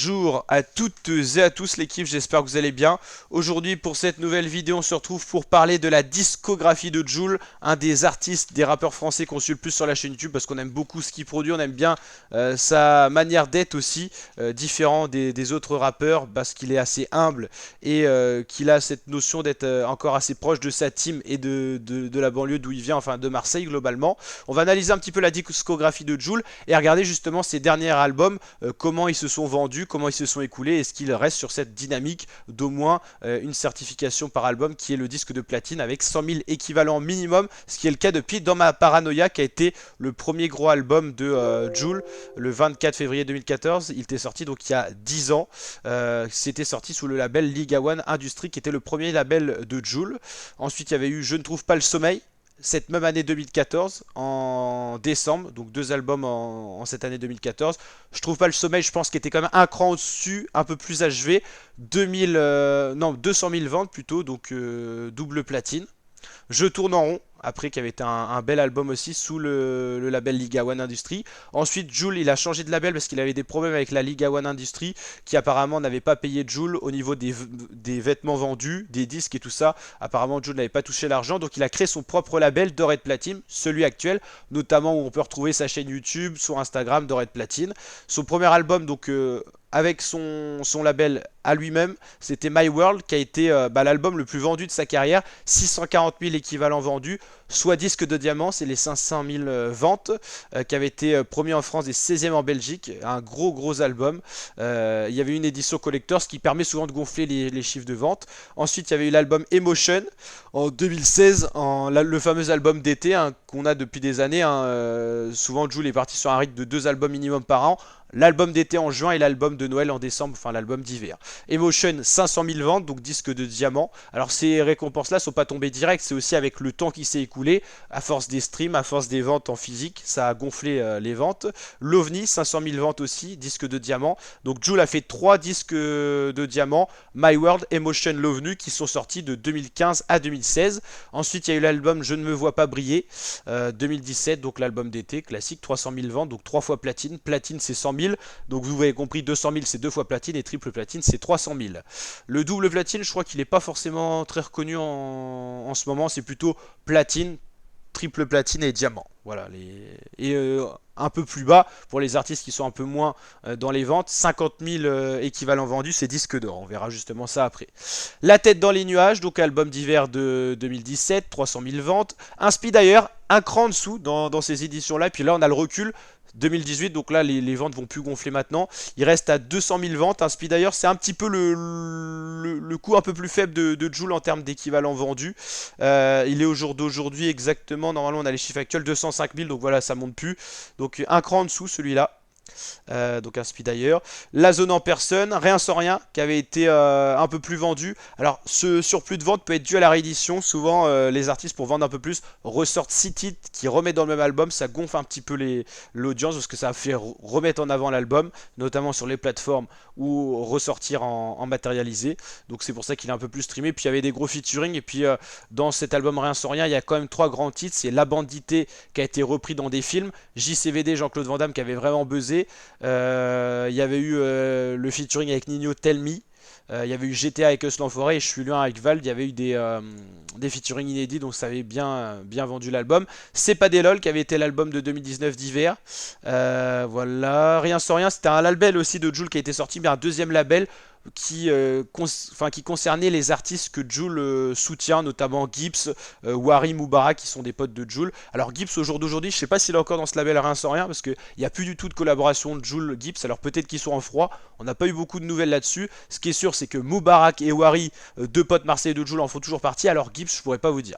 Bonjour à toutes et à tous l'équipe, j'espère que vous allez bien. Aujourd'hui pour cette nouvelle vidéo on se retrouve pour parler de la discographie de Jul, un des artistes, des rappeurs français qu'on suit le plus sur la chaîne YouTube parce qu'on aime beaucoup ce qu'il produit, on aime bien sa manière d'être aussi, différent des autres rappeurs parce qu'il est assez humble et qu'il a cette notion d'être encore assez proche de sa team et de la banlieue d'où il vient, enfin de Marseille globalement. On va analyser un petit peu la discographie de Jul et regarder justement ses derniers albums, comment ils se sont vendus, comment ils se sont écoulés, est-ce qu'il reste sur cette dynamique d'au moins une certification par album qui est le disque de platine avec 100 000 équivalents minimum, ce qui est le cas depuis Dans ma paranoïa qui a été le premier gros album de Jul le 24 février 2014. Il était sorti donc il y a 10 ans. C'était sorti sous le label Liga One Industries qui était le premier label de Jul. Ensuite il y avait eu Je ne trouve pas le sommeil cette même année 2014 en décembre, donc deux albums en cette année 2014. Je trouve pas le sommeil, je pense qu'il était quand même un cran au-dessus, un peu plus achevé, 2000, non 200 000 ventes plutôt, donc double platine. Je tourne en rond, après qui avait été un bel album aussi sous le label Liga One Industries. Ensuite, Jul, il a changé de label parce qu'il avait des problèmes avec la Liga One Industries qui apparemment n'avait pas payé Jul au niveau des vêtements vendus, des disques et tout ça. Apparemment, Jul n'avait pas touché l'argent, donc il a créé son propre label Dorette Platine, celui actuel, notamment où on peut retrouver sa chaîne YouTube, son Instagram Dorette Platine. Son premier album, donc avec son label à lui-même, c'était My World qui a été l'album le plus vendu de sa carrière, 640 000 équivalents vendus, soit disque de diamant, c'est les 500 000 ventes, qui avait été premier en France et 16e en Belgique, un gros album. Il y avait une édition collector, ce qui permet souvent de gonfler les chiffres de vente. Ensuite il y avait eu l'album Emotion en 2016, le fameux album d'été hein, qu'on a depuis des années, hein, souvent Jul est parti sur un rythme de 2 albums minimum par an. L'album d'été en juin et l'album de Noël en décembre, enfin l'album d'hiver. Emotion, 500 000 ventes, donc disque de diamant. Alors ces récompenses-là sont pas tombées direct, c'est aussi avec le temps qui s'est écoulé, à force des streams, à force des ventes en physique, ça a gonflé les ventes. L'OVNI, 500 000 ventes aussi, disque de diamant. Donc Jul a fait 3 disques de diamant, My World, Emotion, l'OVNI, qui sont sortis de 2015 à 2016. Ensuite il y a eu l'album Je ne me vois pas briller, 2017, donc l'album d'été, classique, 300 000 ventes, donc 3 fois platine. Platine c'est 100 000. Donc vous avez compris, 200 000 c'est 2 fois platine et triple platine c'est 300 000. Le double platine, je crois qu'il n'est pas forcément très reconnu en ce moment, c'est plutôt platine, triple platine et diamant. Voilà, et un peu plus bas pour les artistes qui sont un peu moins dans les ventes, 50 000 équivalents vendus, c'est disque d'or. On verra justement ça après. La tête dans les nuages, donc album d'hiver de 2017, 300 000 ventes. Inspi d'ailleurs, un cran en dessous dans ces éditions-là. Puis là, on a le recul. 2018, donc là les ventes vont plus gonfler maintenant. Il reste à 200 000 ventes. Inspi d'ailleurs, c'est un petit peu le coût un peu plus faible de Jul en termes d'équivalent vendu. Il est au jour d'aujourd'hui exactement, normalement on a les chiffres actuels, 205 000, donc voilà, ça monte plus. Donc un cran en dessous celui-là. Donc un speed d'ailleurs. La zone en personne, rien sans rien, qui avait été un peu plus vendu. Alors ce surplus de vente peut être dû à la réédition. Souvent les artistes pour vendre un peu plus ressortent 6 titres qui remettent dans le même album. Ça gonfle un petit peu l'audience parce que ça fait remettre en avant l'album, notamment sur les plateformes ou ressortir en matérialisé. Donc c'est pour ça qu'il est un peu plus streamé. Puis il y avait des gros featuring. Et puis dans cet album rien sans rien, il y a quand même 3 grands titres. C'est La Bandité qui a été repris dans des films. JCVD, Jean-Claude Van Damme qui avait vraiment buzzé. Il y avait eu le featuring avec Nino Tell Me. Il y avait eu GTA avec Us l'Enfoiré et Je suis loin avec Vald. Il y avait eu des featuring inédits, donc ça avait bien vendu l'album. C'est pas des LOL qui avait été l'album de 2019 d'hiver. Voilà, rien sans rien. C'était un label aussi de Jul qui a été sorti, mais un deuxième label qui concernait les artistes que Jul soutient, notamment Gibbs, Wari, Mubarak, qui sont des potes de Jul. Alors Gibbs au jour d'aujourd'hui, je sais pas s'il est encore dans ce label rien sans rien, parce qu'il n'y a plus du tout de collaboration de Jul-Gibbs, alors peut-être qu'ils sont en froid, on n'a pas eu beaucoup de nouvelles là-dessus. Ce qui est sûr, c'est que Mubarak et Wari, deux potes marseillais de Jul, en font toujours partie, alors Gibbs, je pourrais pas vous dire.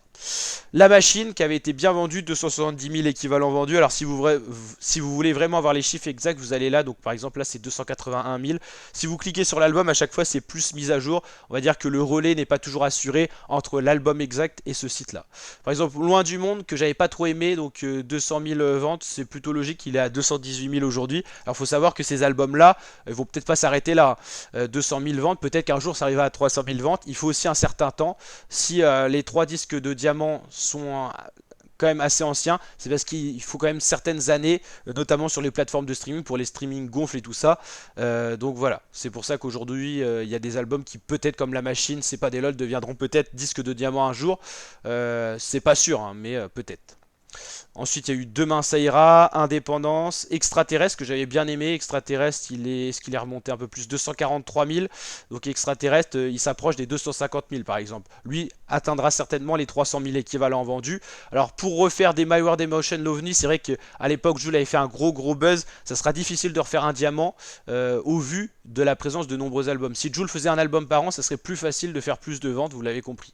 La Machine, qui avait été bien vendue, 270 000 équivalents vendus. Alors si vous voulez vraiment avoir les chiffres exacts, vous allez là, donc par exemple là c'est 281 000. Si vous cliquez sur l'album, à chaque fois c'est plus mis à jour. On va dire que le relais n'est pas toujours assuré entre l'album exact et ce site-là. Par exemple, Loin du Monde, que j'avais pas trop aimé, donc 200 000 ventes, c'est plutôt logique, il est à 218 000 aujourd'hui. Alors il faut savoir que ces albums-là, ils vont peut-être pas s'arrêter là. 200 000 ventes, peut-être qu'un jour ça arrivera à 300 000 ventes. Il faut aussi un certain temps. Si les 3 disques de diamant sont quand même assez ancien, c'est parce qu'il faut quand même certaines années, notamment sur les plateformes de streaming, pour les streaming gonfles et tout ça. Donc voilà, c'est pour ça qu'aujourd'hui, il y a des albums qui peut-être comme La Machine, C'est pas des LOL, deviendront peut-être disques de diamant un jour. C'est pas sûr, hein, mais peut-être. Ensuite, il y a eu Demain ça ira, Indépendance, Extraterrestre, que j'avais bien aimé. Extraterrestre, est-ce qu'il est remonté un peu plus? 243 000. Donc Extraterrestre, il s'approche des 250 000 par exemple. Lui atteindra certainement les 300 000 équivalents vendus. Alors pour refaire des My World Emotion l'OVNI, c'est vrai qu'à l'époque, Jul avait fait un gros buzz. Ça sera difficile de refaire un diamant au vu de la présence de nombreux albums. Si Jul faisait un album par an, ça serait plus facile de faire plus de ventes, vous l'avez compris.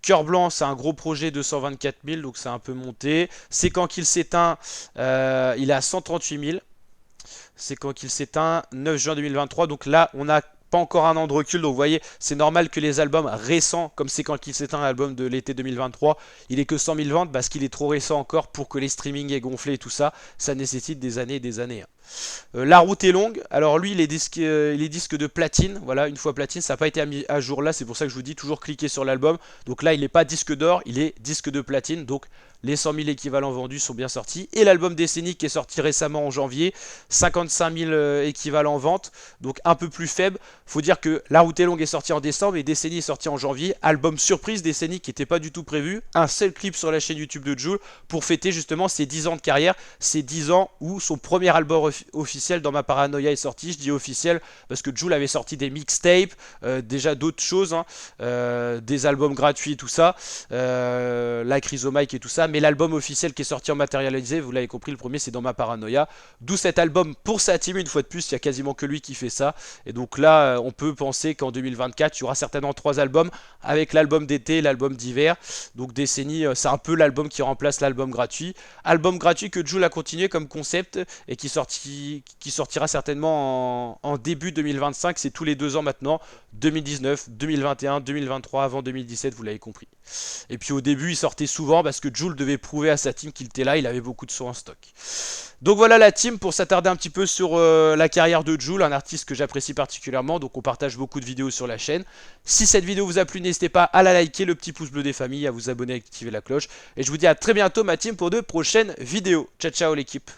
Cœur Blanc, c'est un gros projet, 224 000, donc c'est un peu monté. C'est quand qu'il s'éteint, il est à 138 000. C'est quand qu'il s'éteint, 9 juin 2023. Donc là, on n'a pas encore un an de recul. Donc vous voyez, c'est normal que les albums récents, comme c'est quand qu'il s'éteint, l'album de l'été 2023, il est que 100 000 ventes parce qu'il est trop récent encore pour que les streamings aient gonflé et tout ça. Ça nécessite des années et des années. La route est longue. Alors lui, il est disque de platine. Voilà, une fois platine, ça n'a pas été mis à jour là. C'est pour ça que je vous dis toujours cliquer sur l'album. Donc là, il n'est pas disque d'or, il est disque de platine. Donc les 100 000 équivalents vendus sont bien sortis. Et l'album Décennie qui est sorti récemment en janvier, 55 000 équivalents ventes. Donc un peu plus faible. Faut dire que La route est longue est sorti en décembre et Décennie est sorti en janvier. Album surprise Décennie qui n'était pas du tout prévu. Un seul clip sur la chaîne YouTube de Jul pour fêter justement ses 10 ans de carrière. Ses 10 ans où son premier album officiel dans ma paranoïa est sorti. Je dis officiel parce que Jul avait sorti des mixtapes, déjà d'autres choses, hein, des albums gratuits, tout ça, la Chrysomike et tout ça. Mais l'album officiel qui est sorti en matérialisé, vous l'avez compris, le premier c'est dans ma paranoïa. D'où cet album pour sa team, une fois de plus, il y a quasiment que lui qui fait ça. Et donc là, on peut penser qu'en 2024, il y aura certainement 3 albums avec l'album d'été et l'album d'hiver. Donc Décennie, c'est un peu l'album qui remplace l'album gratuit. Album gratuit que Jul a continué comme concept et qui sortira certainement en début 2025. C'est tous les 2 ans maintenant. 2019, 2021, 2023, avant 2017, vous l'avez compris. Et puis au début, il sortait souvent parce que Jul devait prouver à sa team qu'il était là, il avait beaucoup de sons en stock. Donc voilà la team pour s'attarder un petit peu sur la carrière de Jul, un artiste que j'apprécie particulièrement, donc on partage beaucoup de vidéos sur la chaîne. Si cette vidéo vous a plu, n'hésitez pas à la liker, le petit pouce bleu des familles, à vous abonner, à activer la cloche. Et je vous dis à très bientôt ma team pour de prochaines vidéos. Ciao ciao l'équipe.